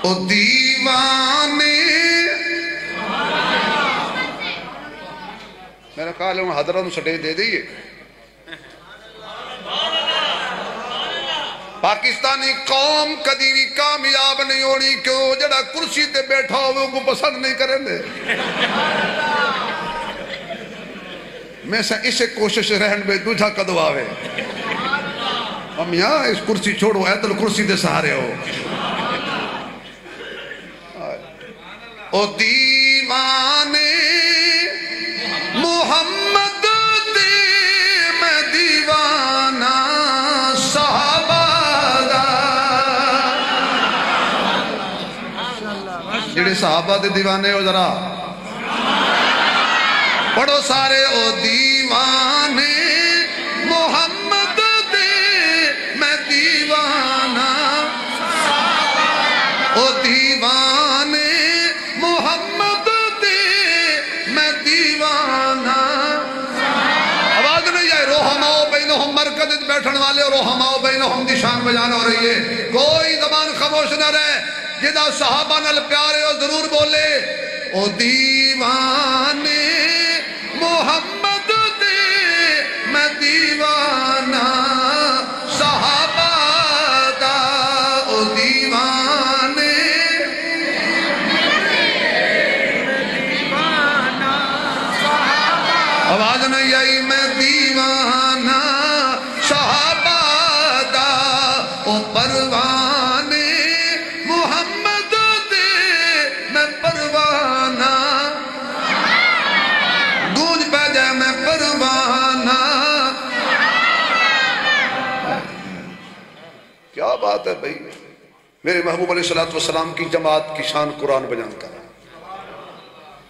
او دیوانے میرا خیال ہے حضرت سٹے دے دئیے پاکستانی قوم کدی بھی کامیاب نہیں ہونی کیوں جڑا کرسی تے بیٹھا ہوئے ان کو پسند نہیں کریں دے میں سے اسے کوشش رہن بے دوجھا کدو آوے امیاں اس کرسی چھوڑو ایتل کرسی دے سہارے ہو او دیوانے محمد دے میں دیوانہ صحابہ دا جڑے صحابہ دے دیوانے ہو ذرا پڑھو سارے او دیوانے محمد دے میں دیوانہ او دیوانے محمد دے میں دیوانہ آواز نہیں جائے روحماؤ بینہم مرکز بیٹھن والے روحماؤ بینہم دی شان بجان ہو رہی ہے کوئی زبان خاموش نہ رہے جدہ صحابہ نال پیارے ہو ضرور بولے او دیوانے محمد دے میں دیوانہ صحابہ دا او دیوانے آواز نہیں آئی میں دیوانہ صحابہ دا او پروانے محمد دے میں پروانہ گونج پہ جائے میں پروانہ کیا بات ہے بھئی میرے محبوب علیہ السلام کی جماعت کی شان قرآن بیان کا